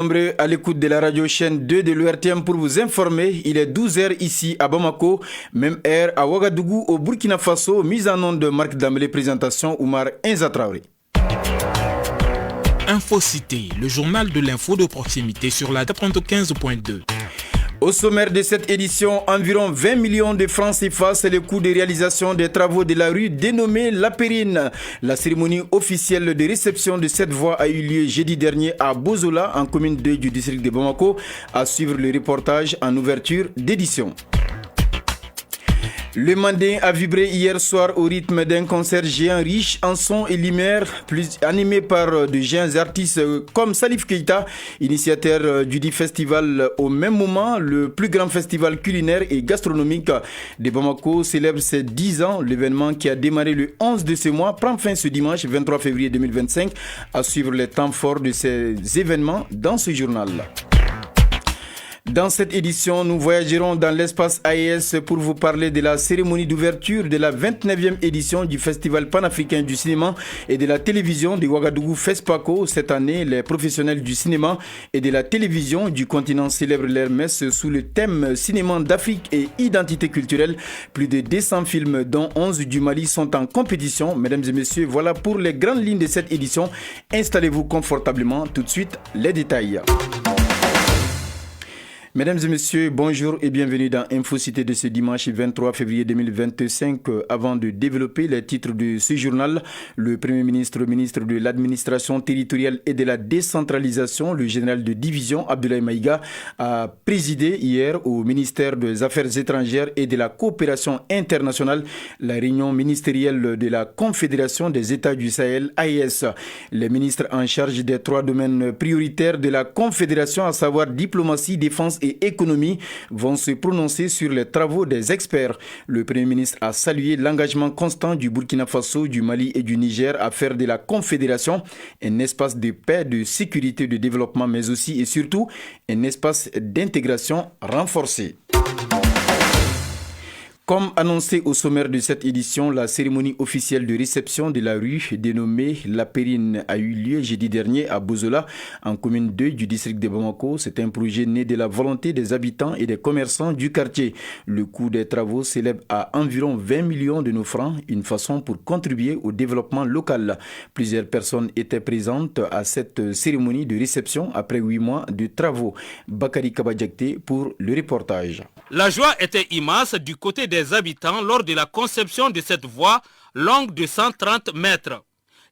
Nombreux à l'écoute de la radio chaîne 2 de l'URTM pour vous informer. Il est 12h ici à Bamako, même heure à Ouagadougou au Burkina Faso. Mise en onde de Marc Dambélé, présentation Oumar Inza Traoré. Infocité, le journal de l'info de proximité sur la 95.2. Au sommaire de cette édition, environ 20 millions de francs CFA, c'est le coût de réalisation des travaux de la rue dénommée La Périne. La cérémonie officielle de réception de cette voie a eu lieu jeudi dernier à Bozola, en commune 2 du district de Bamako, à suivre le reportage en ouverture d'édition. Le Mandin a vibré hier soir au rythme d'un concert géant riche en sons et lumière, animé par de géants artistes comme Salif Keita, initiateur du dit festival. Au même moment, le plus grand festival culinaire et gastronomique de Bamako célèbre ses 10 ans. L'événement qui a démarré le 11 de ce mois prend fin ce dimanche 23 février 2025. À suivre les temps forts de ces événements dans ce journal. Dans cette édition, nous voyagerons dans l'espace AES pour vous parler de la cérémonie d'ouverture de la 29e édition du Festival panafricain du cinéma et de la télévision de Ouagadougou FESPACO. Cette année, les professionnels du cinéma et de la télévision du continent célèbrent leur messe sous le thème Cinéma d'Afrique et identité culturelle. Plus de 200 films, dont 11 du Mali, sont en compétition. Mesdames et messieurs, voilà pour les grandes lignes de cette édition. Installez-vous confortablement. Tout de suite, les détails. Mesdames et messieurs, bonjour et bienvenue dans Infocité de ce dimanche 23 février 2025. Avant de développer les titres de ce journal, le Premier ministre, ministre de l'administration territoriale et de la décentralisation, le général de division Abdoulaye Maïga, a présidé hier au ministère des Affaires étrangères et de la coopération internationale la réunion ministérielle de la Confédération des États du Sahel, AES. Les ministres en charge des 3 domaines prioritaires de la Confédération, à savoir diplomatie, défense et économie, vont se prononcer sur les travaux des experts. Le Premier ministre a salué l'engagement constant du Burkina Faso, du Mali et du Niger à faire de la Confédération un espace de paix, de sécurité, de développement, mais aussi et surtout un espace d'intégration renforcé. Comme annoncé au sommaire de cette édition, la cérémonie officielle de réception de la rue dénommée La Périne a eu lieu jeudi dernier à Bozola, en commune 2 du district de Bamako. C'est un projet né de la volonté des habitants et des commerçants du quartier. Le coût des travaux s'élève à environ 20 millions de nos francs, une façon pour contribuer au développement local. Plusieurs personnes étaient présentes à cette cérémonie de réception après 8 mois de travaux. Bakari Kabadjakte pour le reportage. La joie était immense du côté des habitants lors de la conception de cette voie longue de 130 mètres.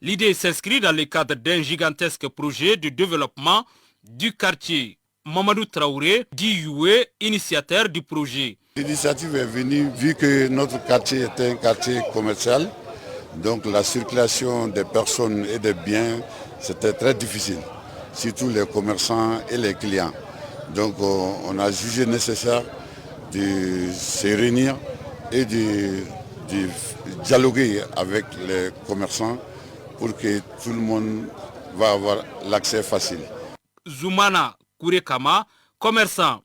L'idée s'inscrit dans le cadre d'un gigantesque projet de développement du quartier. Mamadou Traoré, dit Youé, initiateur du projet. L'initiative est venue vu que notre quartier est un quartier commercial, donc la circulation des personnes et des biens, c'était très difficile, surtout les commerçants et les clients. Donc on a jugé nécessaire de se réunir et de dialoguer avec les commerçants pour que tout le monde va avoir l'accès facile. Zoumana Kourekama, commerçant.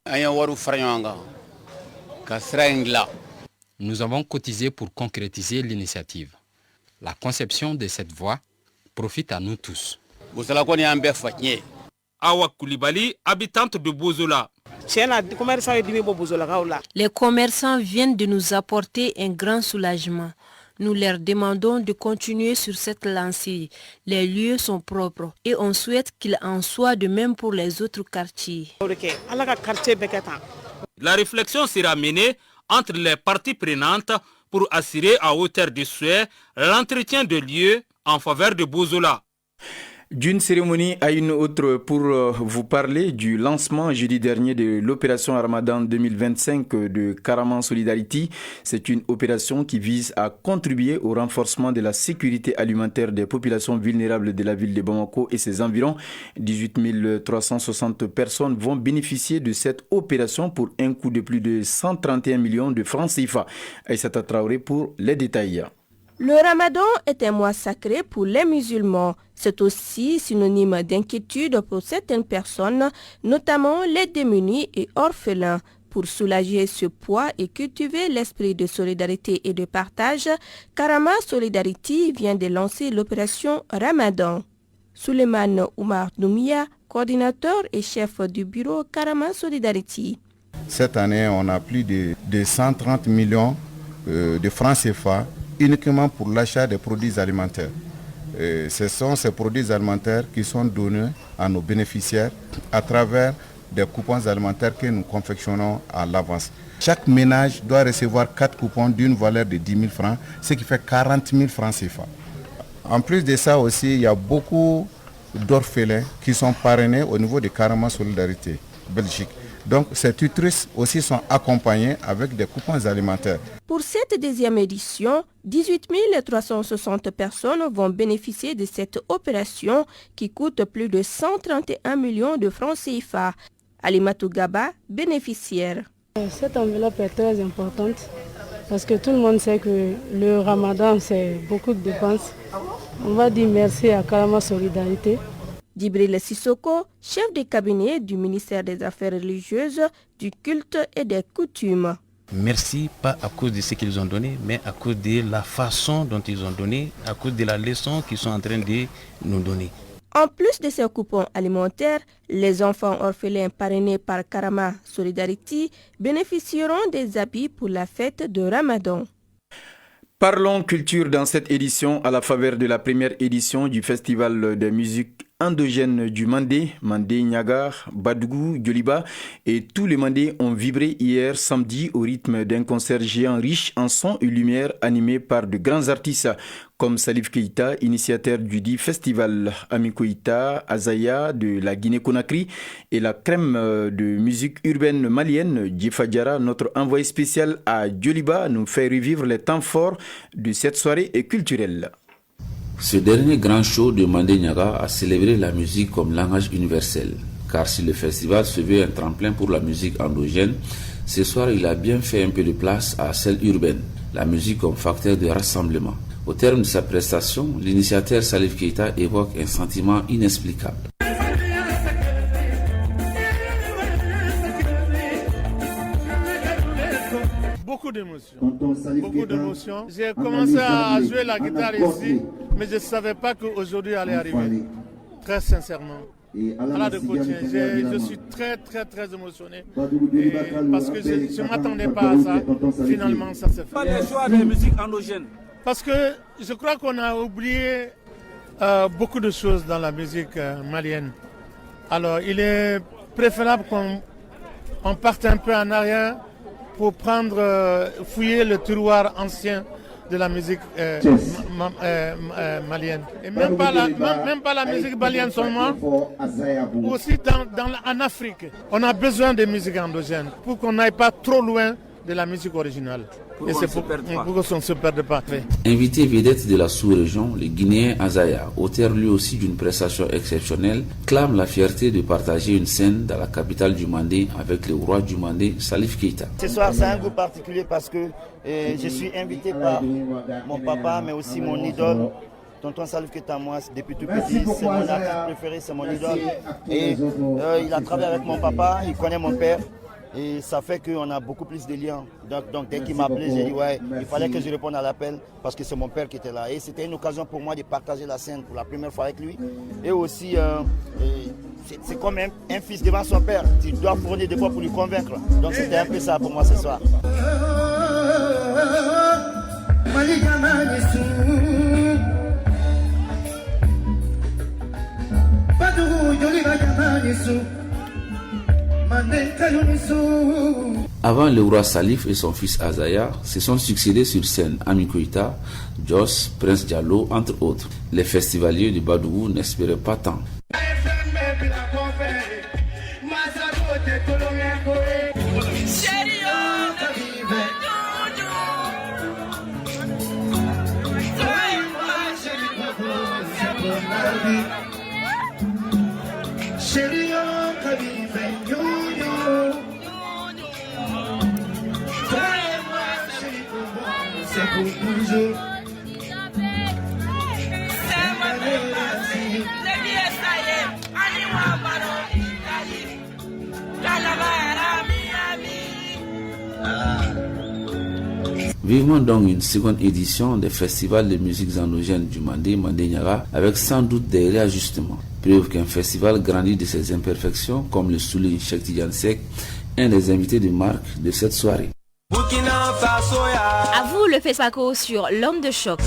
Nous avons cotisé pour concrétiser l'initiative. La conception de cette voie profite à nous tous. Awa Koulibaly, habitante de Bozola. Les commerçants viennent de nous apporter un grand soulagement. Nous leur demandons de continuer sur cette lancée. Les lieux sont propres et on souhaite qu'il en soit de même pour les autres quartiers. La réflexion sera menée entre les parties prenantes pour assurer à hauteur de souhait l'entretien de lieux en faveur de Bozola. D'une cérémonie à une autre pour vous parler du lancement jeudi dernier de l'opération Ramadan 2025 de Karaman Solidarity. C'est une opération qui vise à contribuer au renforcement de la sécurité alimentaire des populations vulnérables de la ville de Bamako et ses environs. 18 360 personnes vont bénéficier de cette opération pour un coût de plus de 131 millions de francs CFA. Aïssata Traoré pour les détails. Le Ramadan est un mois sacré pour les musulmans. C'est aussi synonyme d'inquiétude pour certaines personnes, notamment les démunis et orphelins. Pour soulager ce poids et cultiver l'esprit de solidarité et de partage, Karama Solidarity vient de lancer l'opération Ramadan. Souleymane Oumar Doumia, coordinateur et chef du bureau Karama Solidarity. Cette année, on a plus de 130 millions de francs CFA uniquement pour l'achat des produits alimentaires. Ce sont ces produits alimentaires qui sont donnés à nos bénéficiaires à travers des coupons alimentaires que nous confectionnons à l'avance. Chaque ménage doit recevoir 4 coupons d'une valeur de 10 000 francs, ce qui fait 40 000 francs CFA. En plus de ça aussi, il y a beaucoup d'orphelins qui sont parrainés au niveau de Karama Solidarité Belgique. Donc ces tutrices aussi sont accompagnées avec des coupons alimentaires. Pour cette deuxième édition, 18 360 personnes vont bénéficier de cette opération qui coûte plus de 131 millions de francs CFA. Alimatou Gaba, bénéficiaire. Cette enveloppe est très importante parce que tout le monde sait que le ramadan, c'est beaucoup de dépenses. On va dire merci à Karama Solidarité. Djibril Sissoko, chef de cabinet du ministère des Affaires religieuses, du culte et des coutumes. Merci, pas à cause de ce qu'ils ont donné, mais à cause de la façon dont ils ont donné, à cause de la leçon qu'ils sont en train de nous donner. En plus de ces coupons alimentaires, les enfants orphelins parrainés par Karama Solidarity bénéficieront des habits pour la fête de Ramadan. Parlons culture dans cette édition à la faveur de la première édition du Festival de musique endogène du Mandé, Mandé Niagar, Badougou, Djoliba et tous les Mandés ont vibré hier samedi au rythme d'un concert géant riche en sons et lumière animé par de grands artistes comme Salif Keïta, initiateur du dit festival, Ami Koïta, Azaya de la Guinée-Conakry et la crème de musique urbaine malienne, Djifa Diara, notre envoyé spécial à Djoliba, nous fait revivre les temps forts de cette soirée culturelle. Ce dernier grand show de Mandé Niaga a célébré la musique comme langage universel. Car si le festival se veut un tremplin pour la musique endogène, ce soir il a bien fait un peu de place à celle urbaine, la musique comme facteur de rassemblement. Au terme de sa prestation, l'initiateur Salif Keïta évoque un sentiment inexplicable. Beaucoup d'émotions. J'ai commencé à jouer la guitare ici, mais je ne savais pas qu'aujourd'hui allait arriver. Très sincèrement. À de Coutien, je suis très émotionné parce que je ne m'attendais pas à ça. Finalement, ça s'est fait. Pas le choix des musiques endogènes. Parce que je crois qu'on a oublié beaucoup de choses dans la musique malienne. Alors, il est préférable qu'on parte un peu en arrière pour fouiller le tiroir ancien de la musique malienne. Et même pas la musique malienne seulement, aussi en Afrique. On a besoin de musique endogène pour qu'on n'aille pas trop loin de la musique originale. Et c'est pour qu'on ne se perde pas. Invité vedette de la sous-région, le Guinéen Azaya, auteur lui aussi d'une prestation exceptionnelle, clame la fierté de partager une scène dans la capitale du Mandé avec le roi du Mandé, Salif Keïta. Ce soir, c'est un goût particulier parce que je suis invité par mon papa, mais aussi mon idole. Tonton Salif Keïta, moi, depuis tout petit, c'est mon artiste préféré, c'est mon idole. Et il a travaillé avec mon papa, il connaît mon père. Et ça fait qu'on a beaucoup plus de liens. Donc dès qu'il m'a appelé, j'ai dit ouais, il fallait que je réponde à l'appel parce que c'est mon père qui était là. Et c'était une occasion pour moi de partager la scène pour la première fois avec lui. Et aussi, c'est comme un fils devant son père. Tu dois fournir des fois pour lui convaincre. Donc c'était un peu ça pour moi ce soir. Avant le roi Salif et son fils Azaya se sont succédés sur scène Ami Koïta, Joss, Prince Diallo, entre autres. Les festivaliers de Badougou n'espéraient pas tant. Vivement donc une seconde édition des festivals de musiques endogènes du Mandé Niaga, avec sans doute des réajustements. Preuve qu'un festival grandit de ses imperfections, comme le souligne Cheikh Tidiane Seck, un des invités de marque de cette soirée. À vous le FESPACO sur l'onde de choc.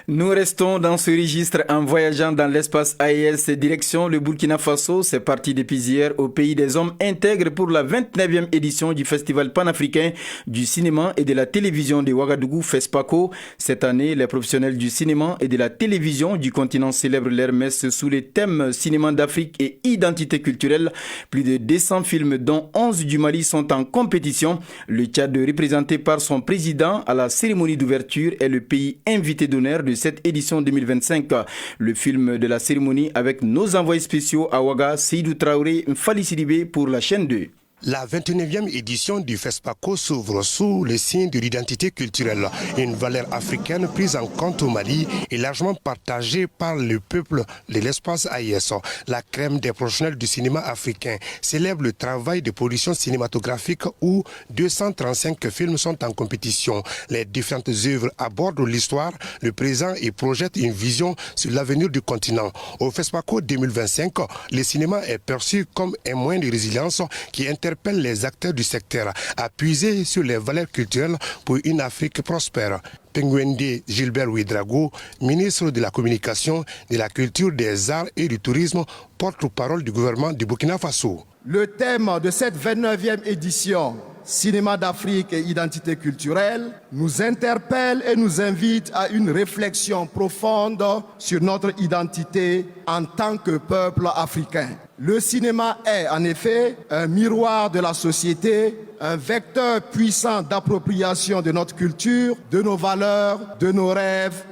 Nous restons dans ce registre en voyageant dans l'espace AES direction le Burkina Faso. C'est parti depuis hier au pays des hommes intègres pour la 29e édition du Festival panafricain du cinéma et de la télévision de Ouagadougou FESPACO. Cette année, les professionnels du cinéma et de la télévision du continent célèbrent leur messe sous les thèmes cinéma d'Afrique et identité culturelle. Plus de 200 films dont 11 du Mali sont en compétition. Le Tchad, représenté par son président à la cérémonie d'ouverture, est le pays invité d'honneur de cette édition 2025. Le film de la cérémonie avec nos envoyés spéciaux à Ouaga, Seydou Traoré, Mfali Sidibé pour la chaîne 2. La 29e édition du FESPACO s'ouvre sous le signe de l'identité culturelle, une valeur africaine prise en compte au Mali et largement partagée par le peuple de l'espace AES. La crème des professionnels du cinéma africain célèbre le travail de production cinématographique où 235 films sont en compétition. Les différentes œuvres abordent l'histoire, le présent et projettent une vision sur l'avenir du continent. Au FESPACO 2025, le cinéma est perçu comme un moyen de résilience qui interpelle les acteurs du secteur à puiser sur les valeurs culturelles pour une Afrique prospère. Penguende Gilbert Ouedraogo, ministre de la Communication, de la Culture, des Arts et du Tourisme, porte-parole du gouvernement du Burkina Faso. Le thème de cette 29e édition, Cinéma d'Afrique et identité culturelle, nous interpelle et nous invite à une réflexion profonde sur notre identité en tant que peuple africain. Le cinéma est en effet un miroir de la société, un vecteur puissant d'appropriation de notre culture, de nos valeurs, de nos rêves.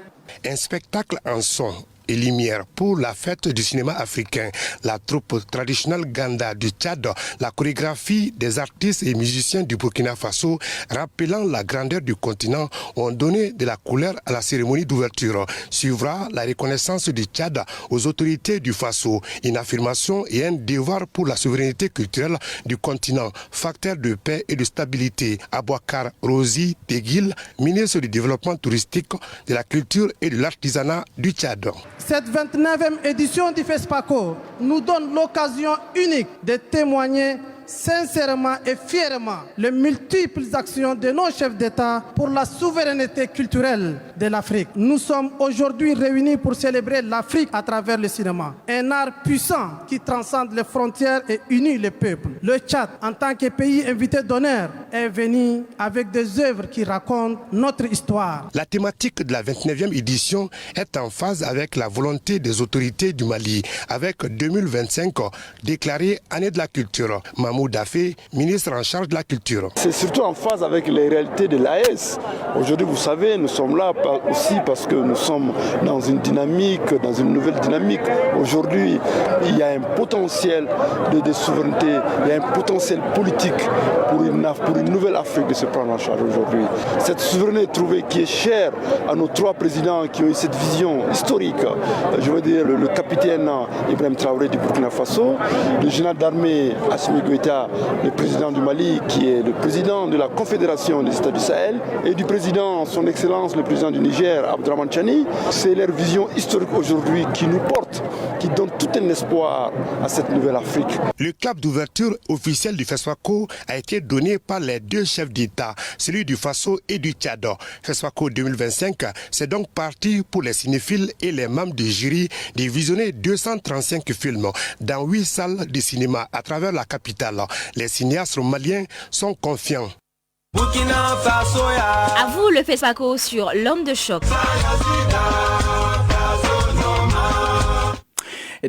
Un spectacle en son et lumière pour la fête du cinéma africain, la troupe traditionnelle Ganda du Tchad, la chorégraphie des artistes et musiciens du Burkina Faso, rappelant la grandeur du continent, ont donné de la couleur à la cérémonie d'ouverture. Suivra la reconnaissance du Tchad aux autorités du Faso, une affirmation et un devoir pour la souveraineté culturelle du continent, facteur de paix et de stabilité. Abouakar Rosi Teguil, ministre du développement touristique, de la culture et de l'artisanat du Tchad. Cette 29e édition du FESPACO nous donne l'occasion unique de témoigner sincèrement et fièrement les multiples actions de nos chefs d'État pour la souveraineté culturelle de l'Afrique. Nous sommes aujourd'hui réunis pour célébrer l'Afrique à travers le cinéma, un art puissant qui transcende les frontières et unit les peuples. Le Tchad, en tant que pays invité d'honneur, est venu avec des œuvres qui racontent notre histoire. La thématique de la 29e édition est en phase avec la volonté des autorités du Mali, avec 2025 déclarée année de la culture. Mahmoud Dafé, ministre en charge de la culture. C'est surtout en phase avec les réalités de l'AES. Aujourd'hui, vous savez, nous sommes là aussi parce que nous sommes dans une dynamique, dans une nouvelle dynamique. Aujourd'hui, il y a un potentiel de souveraineté, il y a un potentiel politique pour une nouvelle Afrique de se prendre en charge aujourd'hui. Cette souveraineté trouvée qui est chère à nos trois présidents qui ont eu cette vision historique, je veux dire le capitaine Ibrahim Traoré du Burkina Faso, le général d'armée Assimi Goïta, le président du Mali qui est le président de la Confédération des États du Sahel et du président, son excellence, le président du Niger, Abdraman Chani. C'est leur vision historique aujourd'hui qui nous porte, qui donne tout un espoir à cette nouvelle Afrique. Le clap d'ouverture officiel du FESPACO a été donné par les deux chefs d'État, celui du Faso et du Tchad. FESPACO 2025, c'est donc parti pour les cinéphiles et les membres du jury de visionner 235 films dans 8 salles de cinéma à travers la capitale. Les cinéastes maliens sont confiants. À vous le FESPACO sur l'onde de choc.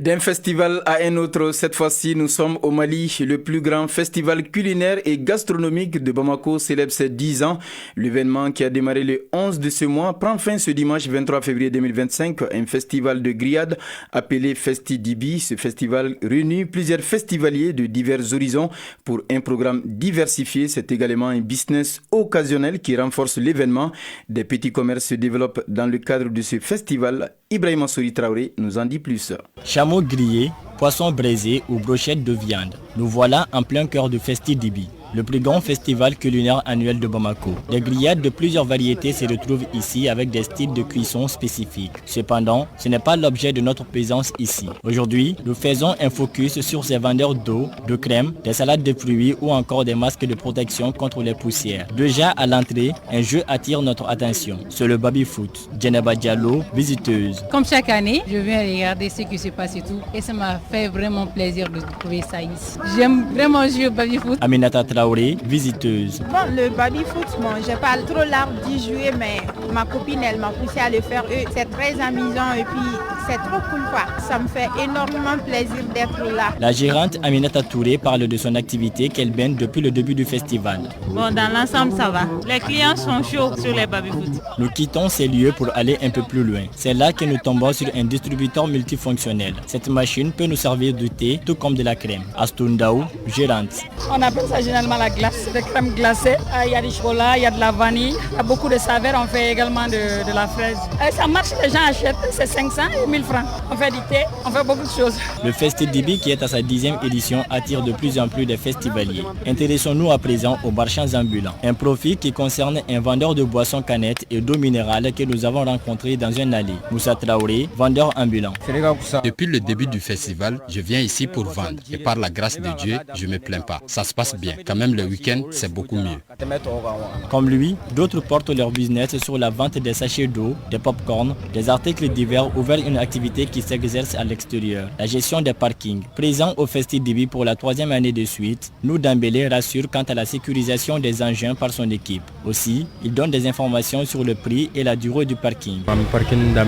D'un festival à un autre, cette fois-ci, nous sommes au Mali. Le plus grand festival culinaire et gastronomique de Bamako célèbre ses 10 ans. L'événement qui a démarré le 11 de ce mois prend fin ce dimanche 23 février 2025. Un festival de grillades appelé Festi Dibi. Ce festival réunit plusieurs festivaliers de divers horizons pour un programme diversifié. C'est également un business occasionnel qui renforce l'événement. Des petits commerces se développent dans le cadre de ce festival. Ibrahima Souri Traoré nous en dit plus. Chameau grillé, poisson braisé ou brochettes de viande. Nous voilà en plein cœur du Festi Dibi, le plus grand festival culinaire annuel de Bamako. Des grillades de plusieurs variétés se retrouvent ici avec des styles de cuisson spécifiques. Cependant, ce n'est pas l'objet de notre présence ici. Aujourd'hui, nous faisons un focus sur ces vendeurs d'eau, de crème, des salades de fruits ou encore des masques de protection contre les poussières. Déjà à l'entrée, un jeu attire notre attention. C'est le baby-foot. Djeneba Diallo, visiteuse. Comme chaque année, je viens regarder ce qui se passe et tout. Et ça m'a fait vraiment plaisir de trouver ça ici. J'aime vraiment jouer au baby-foot. Aminata Traoré, visiteuse. Bon, le baby-foot, bon, j'ai pas trop l'art d'y jouer, mais ma copine, elle m'a poussé à le faire. C'est très amusant et puis c'est trop cool, quoi. Ça me fait énormément plaisir d'être là. La gérante Aminata Touré parle de son activité qu'elle mène depuis le début du festival. Bon, dans l'ensemble, ça va. Les clients sont chauds sur les baby-foot. Nous quittons ces lieux pour aller un peu plus loin. C'est là que nous tombons sur un distributeur multifonctionnel. Cette machine peut nous servir du thé, tout comme de la crème. Astundaou, gérante. On appelle ça généralement la glace, des crèmes glacées. Il y a du chocolat, il y a de la vanille, il y a beaucoup de saveurs. On fait également de la fraise. Et ça marche, les gens achètent, c'est 500 et 1000 francs. On fait du thé, on fait beaucoup de choses. Le Festi Dibi, qui est à sa 10e édition, attire de plus en plus de festivaliers. Intéressons-nous à présent aux marchands ambulants. Un profil qui concerne un vendeur de boissons canettes et d'eau minérale que nous avons rencontré dans un allée. Moussa Traoré, vendeur ambulant. Depuis le début du festival, je viens ici pour vendre. Et par la grâce de Dieu, je ne me plains pas. Ça se passe bien. Quand même, le week-end, c'est beaucoup mieux. Comme lui, d'autres portent leur business sur la vente des sachets d'eau, des pop-corn, des articles divers ou vers une activité qui s'exerce à l'extérieur. La gestion des parkings. Présent au Festi Dibi pour la 3e année de suite, nous Dambélé rassure quant à la sécurisation des engins par son équipe. Aussi, il donne des informations sur le prix et la durée du parking.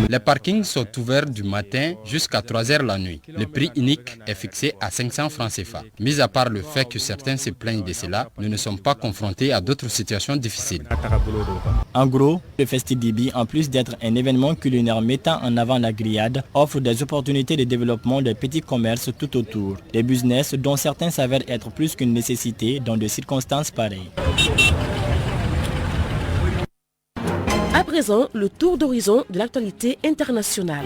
Les parkings sont ouverts du matin jusqu'à 3h la nuit. Le prix unique est fixé à 500 francs CFA. Mis à part le fait que certains se plaignent de cela, nous ne sommes pas confrontés à d'autres situations difficiles. En gros, le Festi Dibi, en plus d'être un événement culinaire mettant en avant la grillade, offre des opportunités de développement de petits commerces tout autour. Des business dont certains s'avèrent être plus qu'une nécessité dans des circonstances pareilles. À présent, le tour d'horizon de l'actualité internationale.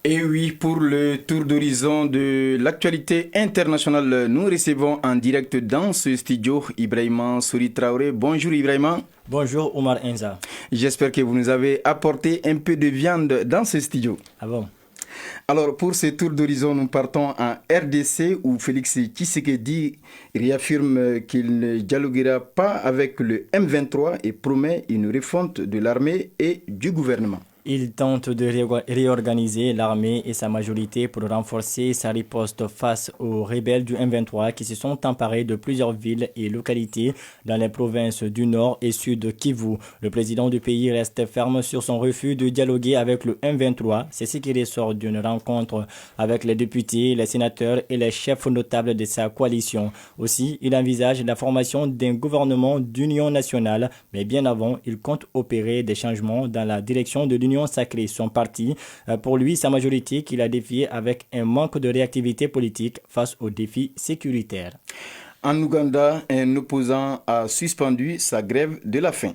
Et oui, pour le tour d'horizon de l'actualité internationale, nous recevons en direct dans ce studio Ibrahima Souri Traoré. Bonjour Ibrahima. Bonjour Omar Enza. J'espère que vous nous avez apporté un peu de viande dans ce studio. Ah bon? Alors pour ce tour d'horizon, nous partons en RDC où Félix Tshisekedi réaffirme qu'il ne dialoguera pas avec le M23 et promet une refonte de l'armée et du gouvernement. Il tente de réorganiser l'armée et sa majorité pour renforcer sa riposte face aux rebelles du M23 qui se sont emparés de plusieurs villes et localités dans les provinces du Nord et Sud de Kivu. Le président du pays reste ferme sur son refus de dialoguer avec le M23. C'est ce qui ressort d'une rencontre avec les députés, les sénateurs et les chefs notables de sa coalition. Aussi, il envisage la formation d'un gouvernement d'union nationale, mais bien avant, il compte opérer des changements dans la direction de l'union sacrée, son parti. Pour lui, sa majorité qu'il a défiée avec un manque de réactivité politique face aux défis sécuritaires. En Ouganda, un opposant a suspendu sa grève de la faim.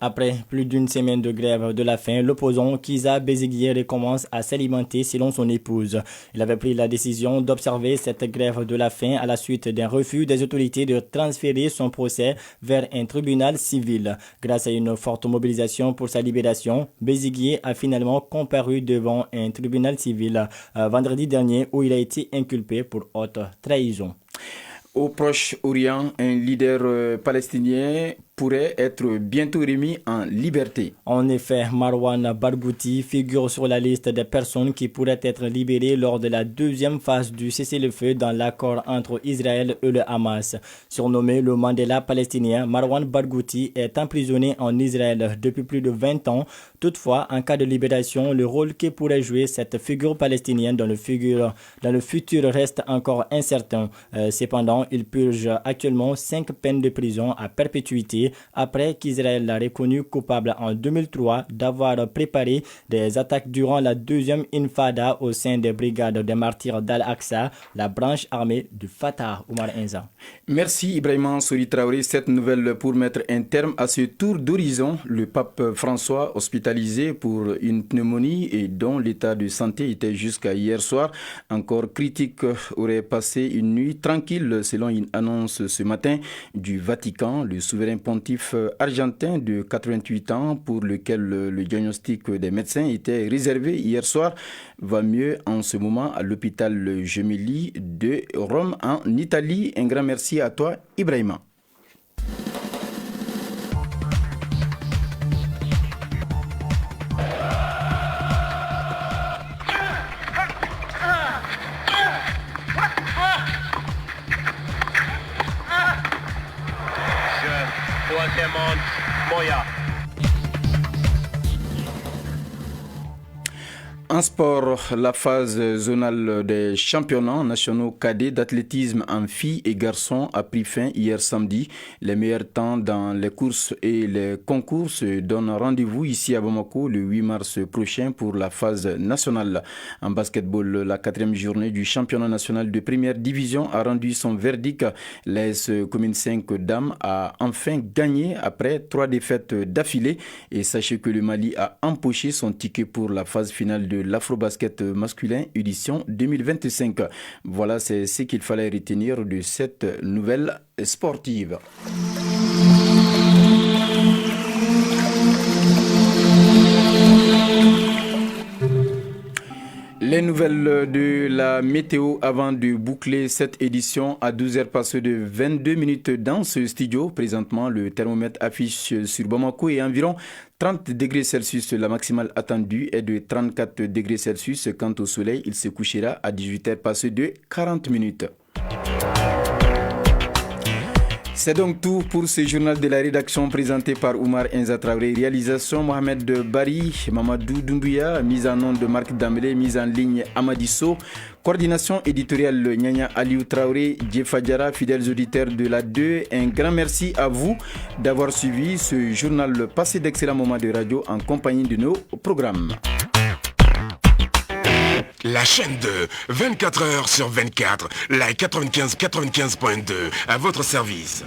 Après plus d'une semaine de grève de la faim, l'opposant Kizza Besigye recommence à s'alimenter selon son épouse. Il avait pris la décision d'observer cette grève de la faim à la suite d'un refus des autorités de transférer son procès vers un tribunal civil. Grâce à une forte mobilisation pour sa libération, Besigye a finalement comparu devant un tribunal civil vendredi dernier où il a été inculpé pour haute trahison. Au Proche-Orient, un leader palestinien pourrait être bientôt remis en liberté. En effet, Marwan Barghouti figure sur la liste des personnes qui pourraient être libérées lors de la deuxième phase du cessez-le-feu dans l'accord entre Israël et le Hamas. Surnommé le Mandela palestinien, Marwan Barghouti est emprisonné en Israël depuis plus de 20 ans. Toutefois, en cas de libération, le rôle que pourrait jouer cette figure palestinienne dans le futur reste encore incertain. Cependant, il purge actuellement 5 peines de prison à perpétuité arrêté après qu'Israël l'a reconnu coupable en 2003 d'avoir préparé des attaques durant la deuxième Infada au sein des brigades des martyrs d'Al-Aqsa, la branche armée du Fatah. Oumar Enza. Merci Ibrahima Sori Traoré. Cette nouvelle pour mettre un terme à ce tour d'horizon. Le pape François, hospitalisé pour une pneumonie et dont l'état de santé était jusqu'à hier soir encore critique, aurait passé une nuit tranquille selon une annonce ce matin du Vatican. Le souverain pontife argentin de 88 ans pour lequel le diagnostic des médecins était réservé hier soir va mieux en ce moment à l'hôpital Gemelli de Rome en Italie. Un grand merci à toi Ibrahima. En sport, la phase zonale des championnats nationaux cadets d'athlétisme en filles et garçons a pris fin hier samedi. Les meilleurs temps dans les courses et les concours se donnent rendez-vous ici à Bamako le 8 mars prochain pour la phase nationale. En basketball, la 4e journée du championnat national de première division a rendu son verdict. L'AS Commune 5 Dames a enfin gagné après 3 défaites d'affilée. Et sachez que le Mali a empoché son ticket pour la phase finale de l'Afrobasket masculin édition 2025. Voilà, c'est ce qu'il fallait retenir de cette nouvelle sportive. Les nouvelles de la météo avant de boucler cette édition à 12h passées de 22 minutes dans ce studio. Présentement, le thermomètre affiche sur Bamako et environ 30 degrés Celsius. La maximale attendue est de 34 degrés Celsius. Quant au soleil, il se couchera à 18h passées de 40 minutes. C'est donc tout pour ce journal de la rédaction présenté par Oumar Enza Traoré. Réalisation Mohamed Bari, Mamadou Doumbouya, mise en onde de Marc Dambélé, mise en ligne Amadisso, coordination éditoriale Nyanya Aliou Traoré, Djefadjara, fidèles auditeurs de la 2. Un grand merci à vous d'avoir suivi ce journal. Passez d'excellents moments de radio en compagnie de nos programmes. La chaîne 2, 24 heures sur 24, la 95.2, à votre service.